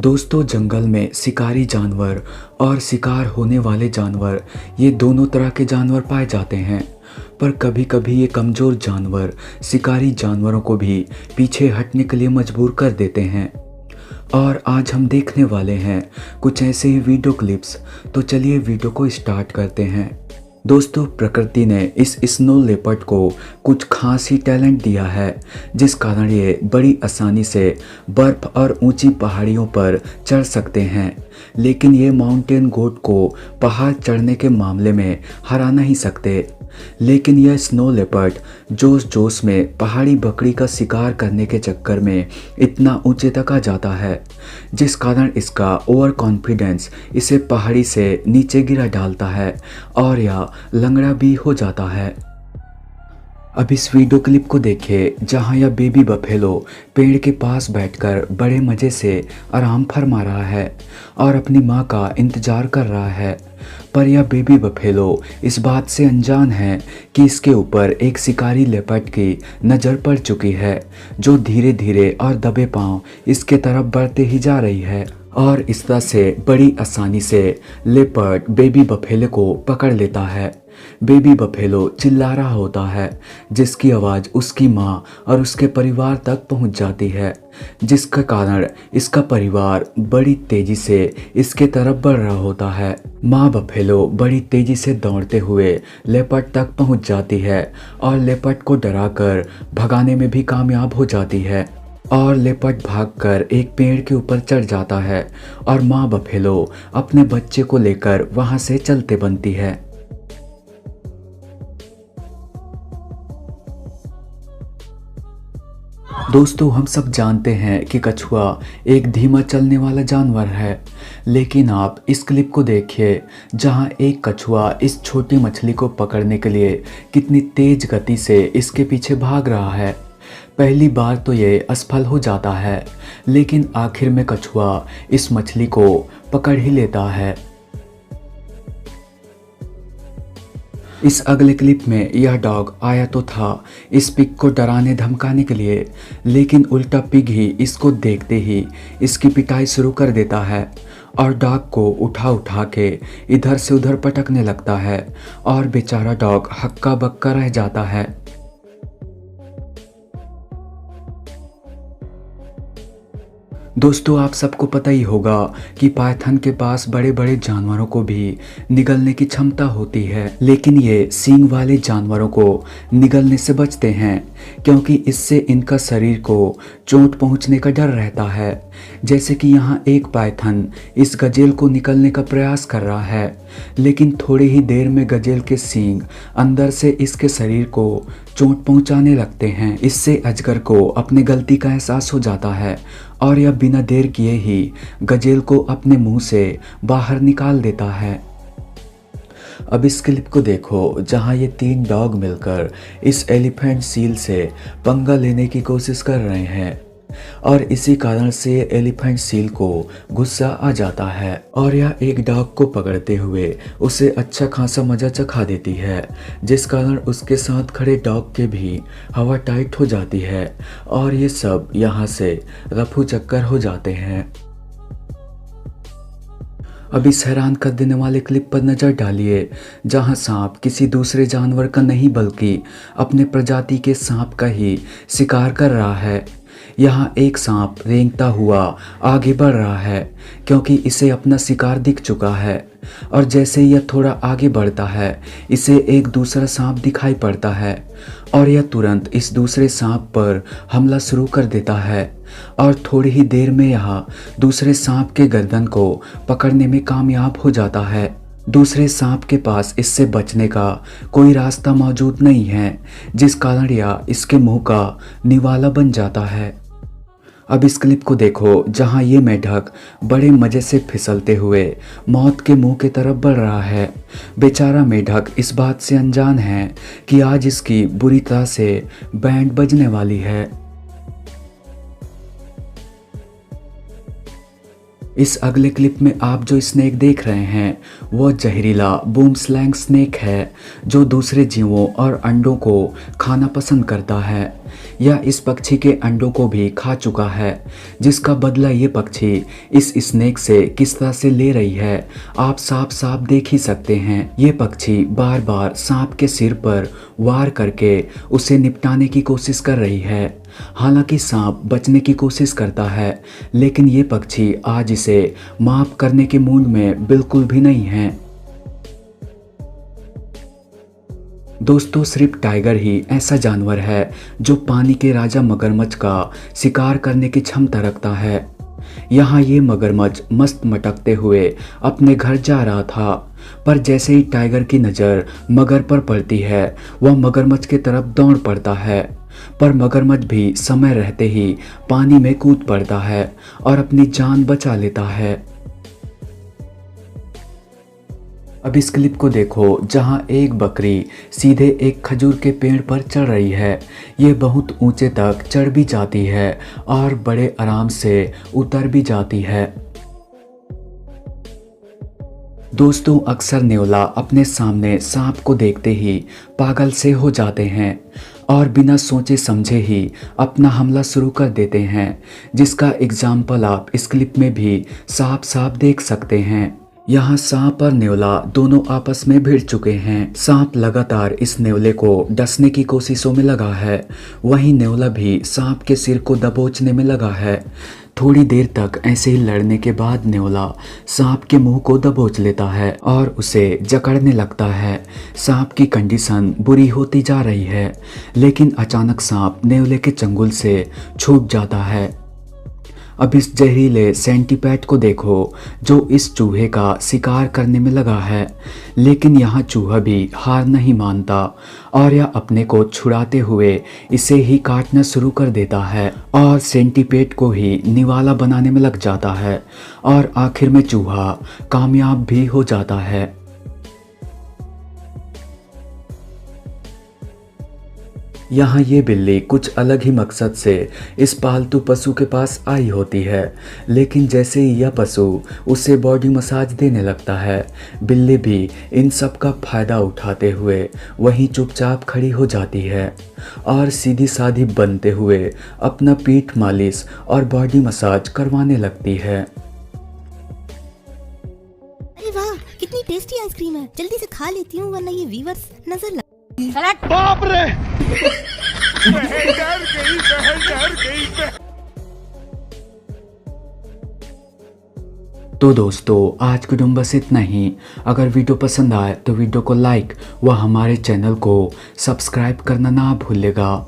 दोस्तों, जंगल में शिकारी जानवर और शिकार होने वाले जानवर ये दोनों तरह के जानवर पाए जाते हैं। पर कभी कभी ये कमज़ोर जानवर शिकारी जानवरों को भी पीछे हटने के लिए मजबूर कर देते हैं। और आज हम देखने वाले हैं कुछ ऐसे ही वीडियो क्लिप्स। तो चलिए वीडियो को स्टार्ट करते हैं। दोस्तों, प्रकृति ने इस स्नो लेपर्ड को कुछ खास ही टैलेंट दिया है, जिस कारण ये बड़ी आसानी से बर्फ़ और ऊंची पहाड़ियों पर चढ़ सकते हैं। लेकिन ये माउंटेन गोट को पहाड़ चढ़ने के मामले में हरा नहीं सकते। लेकिन यह स्नो लेपर्ड जोश जोश में पहाड़ी बकरी का शिकार करने के चक्कर में इतना ऊंचे तक आ जाता है, जिस कारण इसका ओवर कॉन्फिडेंस इसे पहाड़ी से नीचे गिरा डालता है और यह लंगड़ा भी हो जाता है। अब इस वीडियो क्लिप को देखिए, जहां यह बेबी बफेलो पेड़ के पास बैठकर बड़े मज़े से आराम फरमा रहा है और अपनी मां का इंतज़ार कर रहा है। पर यह बेबी बफेलो इस बात से अनजान है कि इसके ऊपर एक शिकारी लेपर्ड की नज़र पड़ चुकी है, जो धीरे धीरे और दबे पांव इसके तरफ बढ़ते ही जा रही है। और इस तरह से बड़ी आसानी से लेपर्ड बेबी बफेलो को पकड़ लेता है। बेबी बफेलो चिल्ला रहा होता है, जिसकी आवाज़ उसकी मां और उसके परिवार तक पहुंच जाती है, जिसके कारण इसका परिवार बड़ी तेजी से इसके तरफ बढ़ रहा होता है। मां बफेलो बड़ी तेजी से दौड़ते हुए लेपर्ड तक पहुंच जाती है और लेपर्ड को डराकर भगाने में भी कामयाब हो जाती है। और लेपर्ड भागकर एक पेड़ के ऊपर चढ़ जाता है और मां बफेलो अपने बच्चे को लेकर वहां से चलते बनती है। दोस्तों, हम सब जानते हैं कि कछुआ एक धीमा चलने वाला जानवर है, लेकिन आप इस क्लिप को देखिए, जहां एक कछुआ इस छोटी मछली को पकड़ने के लिए कितनी तेज गति से इसके पीछे भाग रहा है। पहली बार तो ये असफल हो जाता है, लेकिन आखिर में कछुआ इस मछली को पकड़ ही लेता है। इस अगले क्लिप में यह डॉग आया तो था इस पिग को डराने धमकाने के लिए, लेकिन उल्टा पिग ही इसको देखते ही इसकी पिटाई शुरू कर देता है और डॉग को उठा उठा के इधर से उधर पटकने लगता है और बेचारा डॉग हक्का बक्का रह जाता है। दोस्तों, आप सबको पता ही होगा कि पाइथन के पास बड़े बड़े जानवरों को भी निगलने की क्षमता होती है, लेकिन ये सींग वाले जानवरों को निगलने से बचते हैं, क्योंकि इससे इनका शरीर को चोट पहुंचने का डर रहता है। जैसे कि यहाँ एक पाइथन इस गजेल को निकलने का प्रयास कर रहा है, लेकिन थोड़ी ही देर में गजेल के सींग अंदर से इसके शरीर को चोट पहुंचाने लगते हैं। इससे अजगर को अपनी गलती का एहसास हो जाता है और यह बिना देर किए ही गजेल को अपने मुंह से बाहर निकाल देता है। अब इस क्लिप को देखो, जहां ये तीन डॉग मिलकर इस एलिफेंट सील से पंगा लेने की कोशिश कर रहे हैं और इसी कारण से एलिफेंट सील को गुस्सा आ जाता है और यह एक डॉग को पकड़ते हुए उसे अच्छा खासा मजा चखा देती है, जिस कारण उसके साथ खड़े डॉग के भी हवा टाइट हो जाती है और ये सब यहाँ से रफू चक्कर हो जाते हैं। अब इस हैरान कर देने वाले क्लिप पर नज़र डालिए, जहां सांप किसी दूसरे जानवर का नहीं बल्कि अपने प्रजाति के सांप का ही शिकार कर रहा है। यहाँ एक सांप रेंगता हुआ आगे बढ़ रहा है, क्योंकि इसे अपना शिकार दिख चुका है और जैसे यह थोड़ा आगे बढ़ता है, इसे एक दूसरा सांप दिखाई पड़ता है और यह तुरंत इस दूसरे सांप पर हमला शुरू कर देता है और थोड़ी ही देर में यह दूसरे सांप के गर्दन को पकड़ने में कामयाब हो जाता है। दूसरे सांप के पास इससे बचने का कोई रास्ता मौजूद नहीं है, जिस कारण यह इसके मुंह का निवाला बन जाता है। अब इस क्लिप को देखो, जहां ये मेढक बड़े मज़े से फिसलते हुए मौत के मुंह की तरफ बढ़ रहा है। बेचारा मेढक इस बात से अनजान है कि आज इसकी बुरी तरह से बैंड बजने वाली है। इस अगले क्लिप में आप जो स्नेक देख रहे हैं वो जहरीला बूमस्लैंग स्नेक है जो दूसरे जीवों और अंडों को खाना पसंद करता है। यह इस पक्षी के अंडों को भी खा चुका है, जिसका बदला ये पक्षी इस स्नेक से किस तरह से ले रही है आप साफ साफ देख ही सकते हैं। ये पक्षी बार बार सांप के सिर पर वार करके उसे निपटाने की कोशिश कर रही है। हालांकि सांप बचने की कोशिश करता है, लेकिन ये पक्षी आज इसे माफ करने के मूड में बिल्कुल भी नहीं है। दोस्तों, सिर्फ टाइगर ही ऐसा जानवर है जो पानी के राजा मगरमच्छ का शिकार करने की क्षमता रखता है। यहाँ ये मगरमच्छ मस्त मटकते हुए अपने घर जा रहा था, पर जैसे ही टाइगर की नज़र मगर पर पड़ती है वह मगरमच्छ की तरफ दौड़ पड़ता है, पर मगरमच्छ भी समय रहते ही पानी में कूद पड़ता है और अपनी जान बचा लेता है। अब इस क्लिप को देखो जहां एक बकरी सीधे एक खजूर के पेड़ पर चढ़ रही है। ये बहुत ऊंचे तक चढ़ भी जाती है और बड़े आराम से उतर भी जाती है। दोस्तों, अक्सर नेवला अपने सामने सांप को देखते ही पागल से हो जाते हैं और बिना सोचे समझे ही अपना हमला शुरू कर देते हैं, जिसका एग्जाम्पल आप इस क्लिप में भी साफ साफ देख सकते हैं। यहाँ सांप और नेवला दोनों आपस में भिड़ चुके हैं। सांप लगातार इस नेवले को डसने की कोशिशों में लगा है, वहीं नेवला भी सांप के सिर को दबोचने में लगा है। थोड़ी देर तक ऐसे ही लड़ने के बाद नेवला सांप के मुंह को दबोच लेता है और उसे जकड़ने लगता है। सांप की कंडीशन बुरी होती जा रही है, लेकिन अचानक सांप नेवले के चंगुल से छूट जाता है। अब इस जहरीले सेंटीपैड को देखो जो इस चूहे का शिकार करने में लगा है, लेकिन यहाँ चूहा भी हार नहीं मानता और यह अपने को छुड़ाते हुए इसे ही काटना शुरू कर देता है और सेंटीपैड को ही निवाला बनाने में लग जाता है और आखिर में चूहा कामयाब भी हो जाता है। यहाँ ये बिल्ली कुछ अलग ही मकसद से इस पालतू पशु के पास आई होती है, लेकिन जैसे ही यह पशु उसे बॉडी मसाज देने लगता है, बिल्ली भी इन सब का फायदा उठाते हुए वहीं चुपचाप खड़ी हो जाती है और सीधी साधी बनते हुए अपना पीठ मालिश और बॉडी मसाज करवाने लगती है। अरे वाह, कितनी टेस्टी आइसक्रीम है, जल्दी से खा लेती हूँ वरना ये व्यूअर्स नजर लग। बाप रे बहन डर गई। तो दोस्तों, आज की वीडियो में बस इतना ही। अगर वीडियो पसंद आए तो वीडियो को लाइक व हमारे चैनल को सब्सक्राइब करना ना भूलिएगा।